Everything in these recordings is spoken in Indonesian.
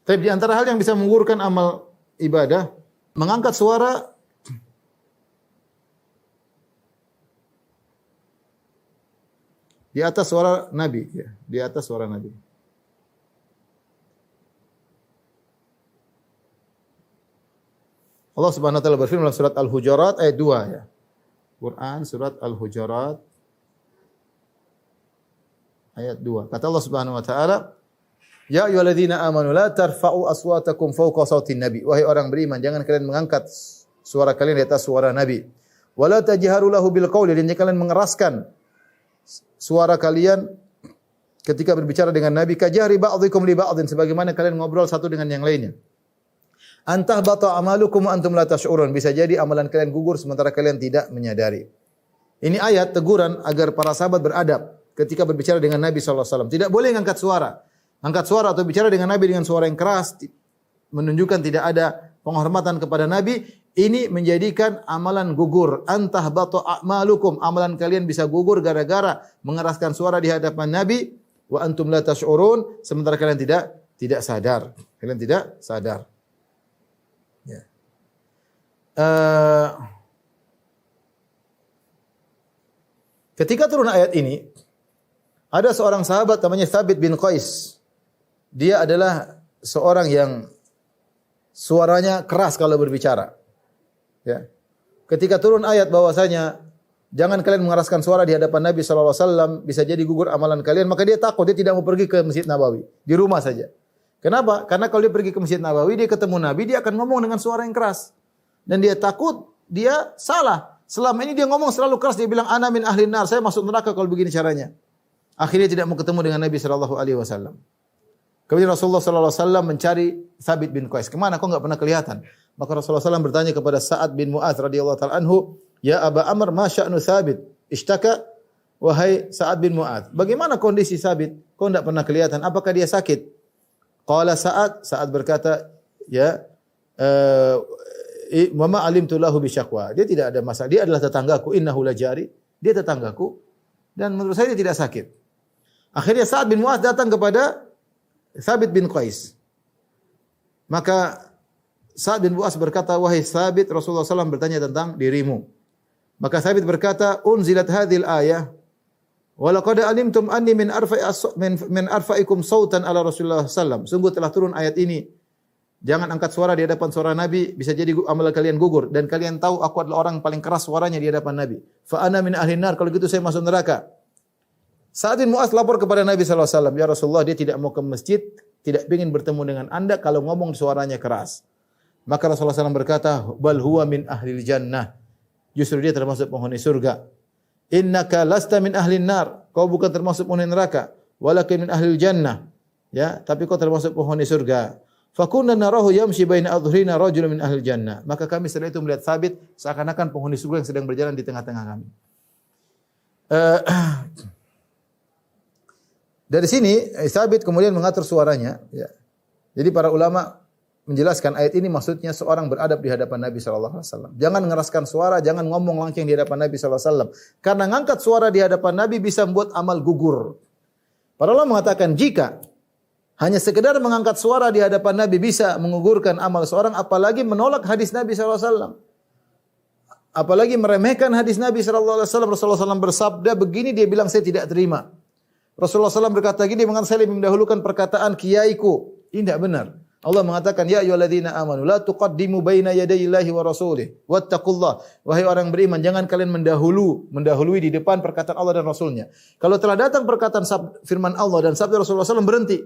Tapi di antara hal yang bisa menggugurkan amal ibadah, mengangkat suara di atas suara Nabi, ya, di atas suara Nabi. Allah Subhanahu wa taala berfirman dalam surat Al-Hujurat ayat 2 ya. Quran surat Al-Hujurat ayat 2. Kata Allah Subhanahu wa taala, "Ya ayyuhalladzina amanu la tarfa'u aswatakum fawqa sautin nabi." Wahai orang beriman, jangan kalian mengangkat suara kalian di atas suara Nabi. Wa la tajharu lahu bil qawli, dan jangan kalian mengeraskan suara kalian ketika berbicara dengan Nabi, kajahri ba'dhikum li ba'dhin, sebagaimana kalian ngobrol satu dengan yang lainnya. Antah bata amalukum wa antum la tash'urun, bisa jadi amalan kalian gugur sementara kalian tidak menyadari. Ini ayat teguran agar para sahabat beradab ketika berbicara dengan Nabi sallallahu alaihi wasallam. Tidak boleh angkat suara. Angkat suara atau bicara dengan Nabi dengan suara yang keras menunjukkan tidak ada penghormatan kepada Nabi. Ini menjadikan amalan gugur. Antah bata a'malukum, amalan kalian bisa gugur gara-gara mengeraskan suara di hadapan Nabi. Wa antum la tash'urun, sementara kalian tidak sadar. Kalian tidak sadar. Ya. Ketika turun ayat ini, ada seorang sahabat namanya Thabit bin Qais. Dia adalah seorang yang suaranya keras kalau berbicara. Ya. Ketika turun ayat bahwasanya jangan kalian mengeraskan suara di hadapan Nabi sallallahu alaihi wasallam, bisa jadi gugur amalan kalian, maka dia takut, dia tidak mau pergi ke Masjid Nabawi, di rumah saja. Kenapa? Karena kalau dia pergi ke Masjid Nabawi, dia ketemu Nabi, dia akan ngomong dengan suara yang keras. Dan dia takut dia salah. Selama ini dia ngomong selalu keras, dia bilang ana min ahlin nar, saya masuk neraka kalau begini caranya. Akhirnya tidak mau ketemu dengan Nabi sallallahu alaihi wasallam. Kemudian Rasulullah sallallahu alaihi wasallam mencari Thabit bin Qais. Kemana kau enggak pernah kelihatan? Maka Rasulullah sallallahu bertanya kepada Sa'ad bin Mu'adz radhiyallahu taala anhu, "Ya Aba Amr, ma sya'nu Thabit? Ishtaka?" Wahai Sa'ad bin Mu'adz, bagaimana kondisi Thabit? Kau enggak pernah kelihatan. Apakah dia sakit? Qala Sa'ad berkata, "Ya, mama alimtu lahu bi syakwa." Dia tidak ada masalah. Dia adalah tetanggaku, innahu lajari. Dia tetanggaku dan menurut saya dia tidak sakit. Akhirnya Sa'ad bin Mu'adz datang kepada Thabit bin Qais. Maka Sa'ad bin Mu'adz berkata, "Wahai Thabit, Rasulullah SAW bertanya tentang dirimu." Maka Thabit berkata, "Unzilat hadhil ayah wa laqad alimtum anni min arfa'ikum sautan ala Rasulullah sallam." Sungguh telah turun ayat ini. Jangan angkat suara di hadapan suara Nabi, bisa jadi amalan kalian gugur, dan kalian tahu aku adalah orang yang paling keras suaranya di hadapan Nabi. Fa ana min ahlin nar, kalau gitu saya masuk neraka. Sa'ad bin Mu'adz lapor kepada Nabi sallallahu alaihi wasallam, "Ya Rasulullah, dia tidak mau ke masjid, tidak ingin bertemu dengan Anda kalau ngomong suaranya keras." Maka Rasulullah SAW berkata, "Bal huwa min ahlil jannah." Justru dia termasuk penghuni surga. "Innaka lasta min ahlin nar." Kau bukan termasuk penghuni neraka, walakin min ahlil jannah. Ya, tapi kau termasuk penghuni surga. Fakunna narahu yamshi baina adhrina rajulun min ahlil jannah. Maka kami setelah itu melihat Thabit seakan-akan penghuni surga yang sedang berjalan di tengah-tengah kami. Dari sini Thabit kemudian mengatur suaranya. Ya. Jadi para ulama menjelaskan ayat ini maksudnya seorang beradab di hadapan Nabi sallallahu alaihi wasallam. Jangan mengeraskan suara, jangan ngomong langsung di hadapan Nabi sallallahu alaihi wasallam. Karena ngangkat suara di hadapan Nabi bisa membuat amal gugur. Para ulama mengatakan jika hanya sekedar mengangkat suara di hadapan Nabi bisa menggugurkan amal seorang, apalagi menolak hadis Nabi sallallahu alaihi wasallam. Apalagi meremehkan hadis Nabi sallallahu alaihi wasallam. Rasulullah SAW bersabda begini, dia bilang saya tidak terima. Rasulullah SAW berkata gini, mengatakan saya lebih mendahulukan perkataan kiaiku. Ini tidak benar. Allah mengatakan, "Ya ayyuhalladzina amanu la tuqaddimu baina yadayillahi wa rasulih wattaqullah." Wahai orang beriman, jangan kalian mendahului di depan perkataan Allah dan Rasulnya. Kalau telah datang perkataan firman Allah dan sabda Rasulullah SAW, berhenti.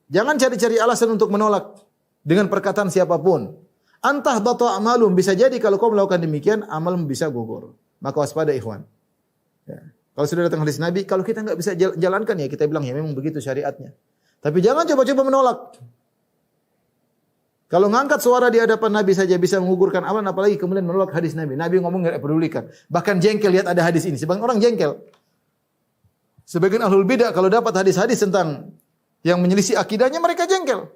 Jangan cari-cari alasan untuk menolak dengan perkataan siapapun. Antah bata amalum, bisa jadi kalau kau melakukan demikian, amalmu bisa gugur. Maka waspada ikhwan. Ya. Kalau sudah datang hadis Nabi, kalau kita enggak bisa jalankan ya kita bilang ya memang begitu syariatnya. Tapi jangan coba-coba menolak. Kalau ngangkat suara di hadapan Nabi saja bisa menggugurkan amalan, apalagi kemudian menolak hadis Nabi. Nabi ngomong enggak pedulikan. Bahkan jengkel lihat ada hadis ini. Sebagian orang jengkel. Sebagian ahlul bidah kalau dapat hadis-hadis tentang yang menyelisih akidahnya mereka jengkel.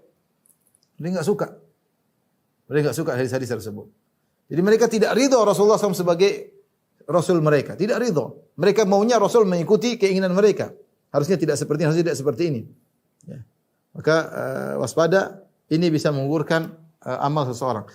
Mereka enggak suka. Mereka enggak suka hadis-hadis tersebut. Jadi mereka tidak ridho Rasulullah SAW sebagai Rasul mereka. Tidak ridho. Mereka maunya Rasul mengikuti keinginan mereka. Harusnya tidak seperti ini, harusnya tidak seperti ini. Ya. Maka waspada. ini bisa menggugurkan amal seseorang.